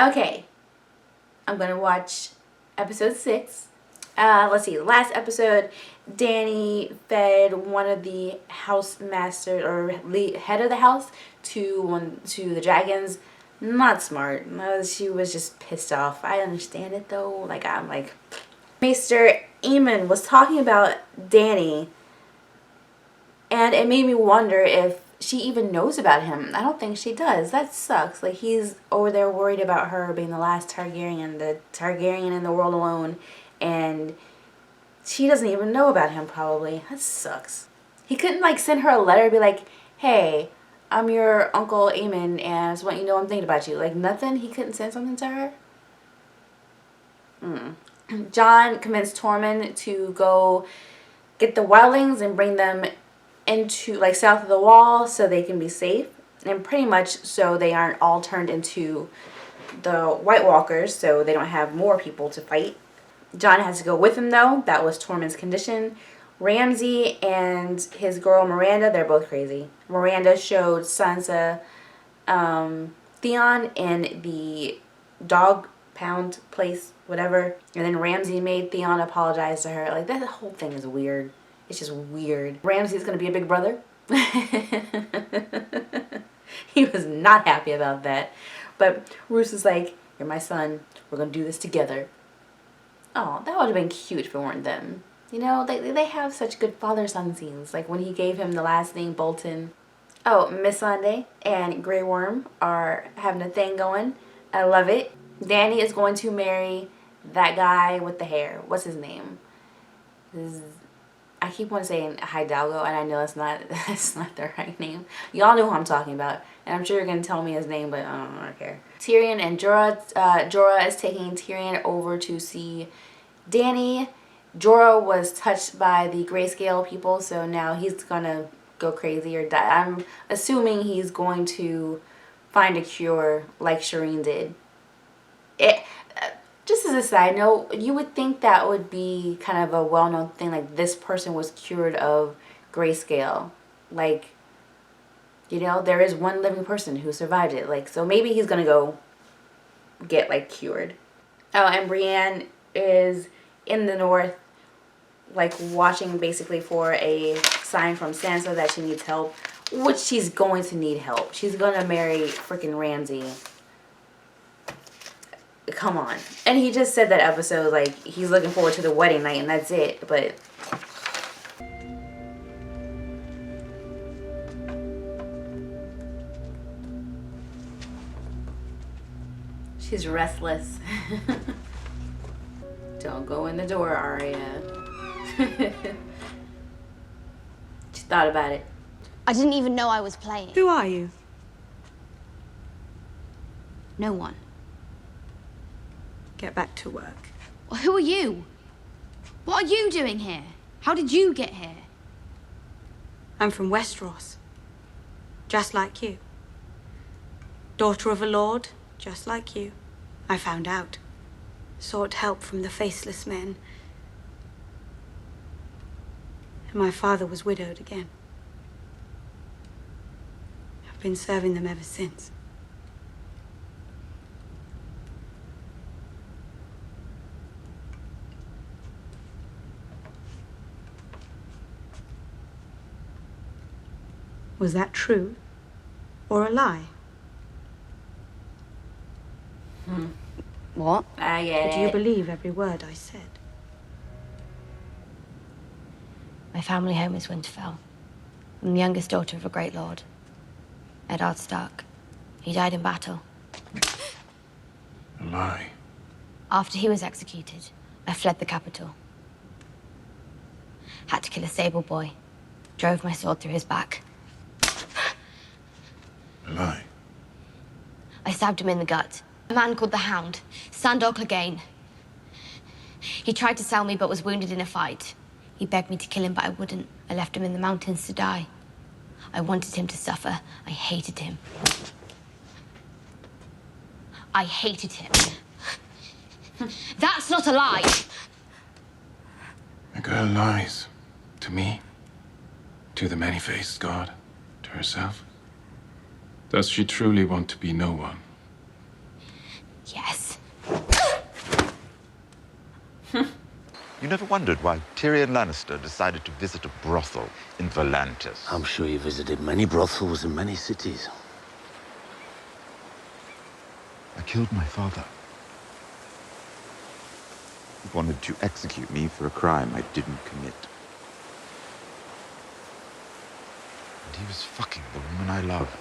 Okay, I'm gonna watch episode 6. Let's see, the last episode, Danny fed one of the house masters or head of the house to the dragons. Not smart. She was just pissed off. I understand it though. Like, I'm like, Maester Eamon was talking about Danny, and it made me wonder if she even knows about him. I don't think she does. That sucks. Like, he's over there worried about her being the last Targaryen, the Targaryen in the world alone, and she doesn't even know about him probably. That sucks. He couldn't like send her a letter and be like, hey, I'm your Uncle Eamon and I just want you to know I'm thinking about you. Like, nothing? He couldn't send something to her? Jon convinced Tormund to go get the wildlings and bring them into, like, south of the wall so they can be safe. And pretty much so they aren't all turned into the White Walkers, so they don't have more people to fight. Jon has to go with him, though. That was Tormund's condition. Ramsay and his girl Miranda, they're both crazy. Miranda showed Sansa Theon in the dog pound place, whatever. And then Ramsay made Theon apologize to her. Like, that whole thing is weird. It's just weird. Ramsay's gonna be a big brother. He was not happy about that. But Roose is like, you're my son. We're gonna do this together. Oh, that would have been cute if it weren't them. You know, they have such good father-son scenes. Like when he gave him the last name Bolton. Oh, Missandei and Grey Worm are having a thing going. I love it. Danny is going to marry that guy with the hair. What's his name? I keep on saying Hidalgo, and I know that's not the right name. Y'all know who I'm talking about, and I'm sure you're gonna tell me his name, but I don't care. Tyrion and Jorah. Jorah is taking Tyrion over to see Danny. Jorah was touched by the grayscale people, so now he's gonna go crazy or die. I'm assuming he's going to find a cure like Shireen did. Just as a side note, you would think that would be kind of a well-known thing, like this person was cured of grayscale. Like, you know, there is one living person who survived it. Like, so maybe he's gonna go get, like, cured. Oh, and Bryan is in the north, like, watching basically for a sign from Sansa that she needs help, which she's going to need help. She's gonna marry freaking Ramsay. Come on. And he just said that episode, like, he's looking forward to the wedding night and that's it, but she's restless. Don't go in the door, Arya. She thought about it. I didn't even know I was playing. Who are you? No one. Get back to work. Well, who are you? What are you doing here? How did you get here? I'm from Westeros. Just like you. Daughter of a lord, just like you. I found out. Sought help from the faceless men. And my father was widowed again. I've been serving them ever since. Was that true or a lie? What? I get it. Do you believe every word I said? My family home is Winterfell. I'm the youngest daughter of a great lord, Eddard Stark. He died in battle. A lie. After he was executed, I fled the capital. Had to kill a stable boy. Drove my sword through his back. A lie. I stabbed him in the gut. A man called the Hound, Sandor Clegane. He tried to sell me but was wounded in a fight. He begged me to kill him, but I wouldn't. I left him in the mountains to die. I wanted him to suffer. I hated him. I hated him. That's not a lie. A girl lies. To me. To the many-faced god. To herself. Does she truly want to be no one? Yeah. You never wondered why Tyrion Lannister decided to visit a brothel in Volantis? I'm sure you visited many brothels in many cities. I killed my father. He wanted to execute me for a crime I didn't commit. And he was fucking the woman I loved.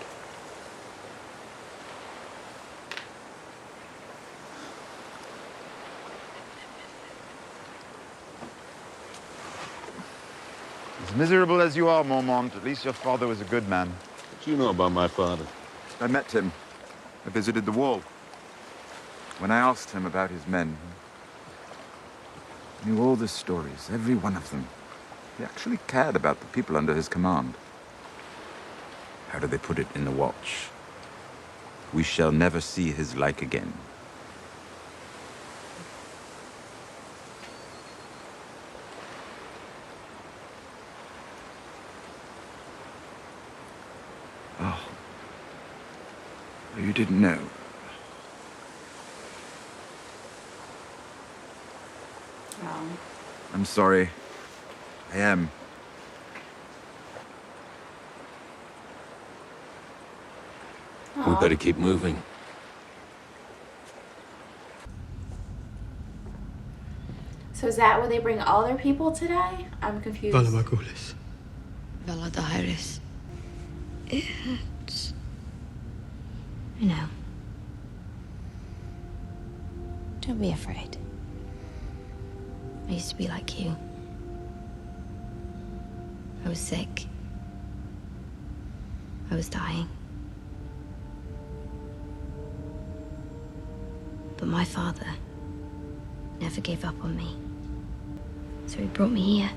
As miserable as you are, Mormont, at least your father was a good man. What do you know about my father? I met him. I visited the wall. When I asked him about his men, he knew all the stories, every one of them. He actually cared about the people under his command. How do they put it in the Watch? We shall never see his like again. Oh. You didn't know. Oh. I'm sorry. I am. We better keep moving. So is that where they bring all their people to die? I'm confused. Valamagulis. Valadaris. It hurts. I know. Don't be afraid. I used to be like you. I was sick. I was dying. But my father never gave up on me. So he brought me here.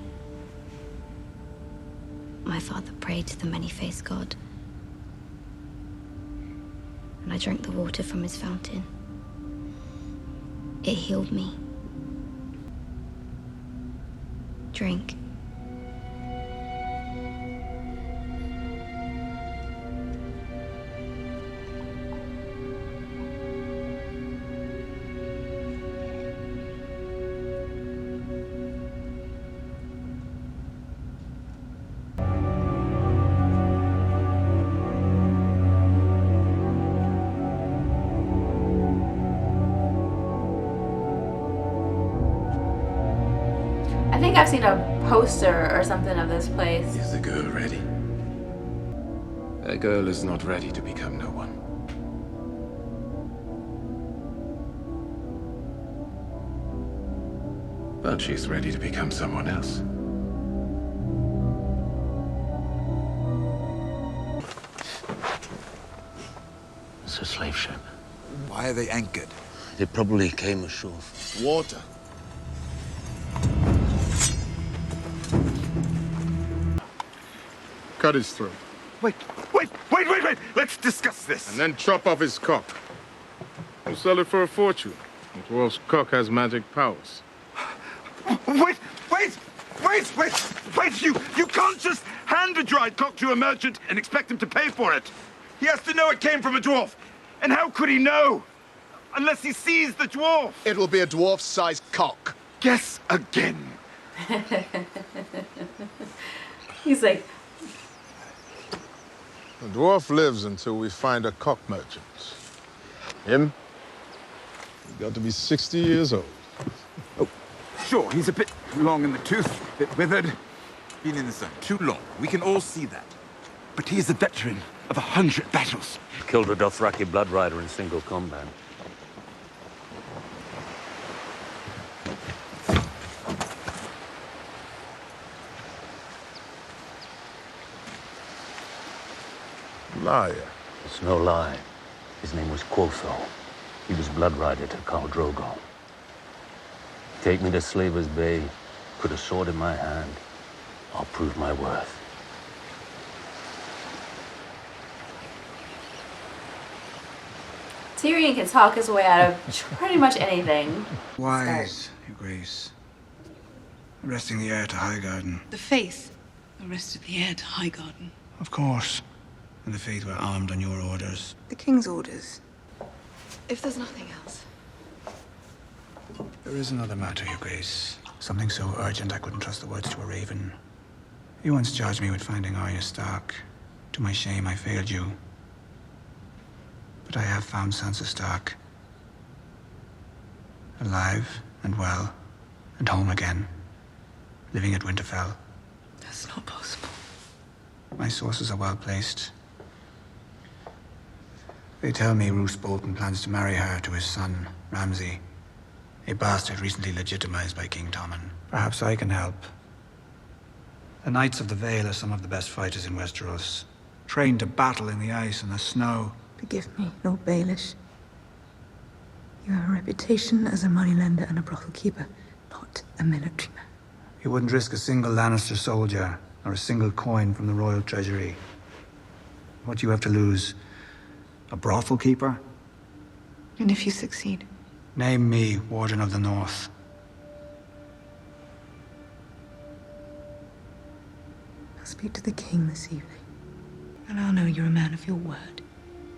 My father prayed to the many-faced God. And I drank the water from his fountain. It healed me. Drink. I think I've seen a poster or something of this place. Is the girl ready? A girl is not ready to become no one. But she's ready to become someone else. It's a slave ship. Why are they anchored? They probably came ashore. Water. Cut his throat. Wait! Let's discuss this! And then chop off his cock. We'll sell it for a fortune. The dwarf's cock has magic powers. Wait! You can't just hand a dried cock to a merchant and expect him to pay for it. He has to know it came from a dwarf. And how could he know? Unless he sees the dwarf. It will be a dwarf-sized cock. Guess again. He's like, The dwarf lives until we find a cock merchant. Him? He's got to be 60 years old. Oh, sure, he's a bit long in the tooth, a bit withered. Been in the sun too long. We can all see that. But he is a veteran of 100 battles. Killed a Dothraki blood rider in single combat. Liar. It's no lie. His name was Quotho. He was blood rider to Khal Drogo. Take me to Slaver's Bay. Put a sword in my hand. I'll prove my worth. Tyrion can talk his way out of pretty much anything. Wise, Your Grace. Arresting the heir to Highgarden. The Faith arrested the heir to Highgarden. Of course. And the Faith were armed on your orders. The King's orders. If there's nothing else. There is another matter, Your Grace. Something so urgent I couldn't trust the words to a raven. You once charged me with finding Arya Stark. To my shame, I failed you. But I have found Sansa Stark. Alive and well and home again. Living at Winterfell. That's not possible. My sources are well placed. They tell me Roose Bolton plans to marry her to his son, Ramsay. A bastard recently legitimized by King Tommen. Perhaps I can help. The Knights of the Vale are some of the best fighters in Westeros. Trained to battle in the ice and the snow. Forgive me, Lord Baelish. You have a reputation as a moneylender and a brothel keeper, not a military man. You wouldn't risk a single Lannister soldier, or a single coin from the royal treasury. What do you have to lose? A brothel keeper? And if you succeed? Name me Warden of the North. I'll speak to the king this evening. And I'll know you're a man of your word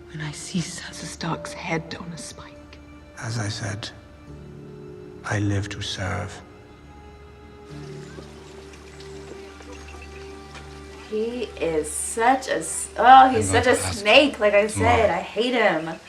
when I see Sansa Stark's head on a spike. As I said, I live to serve. He is such a... Oh, he's such a snake, like I said. I hate him.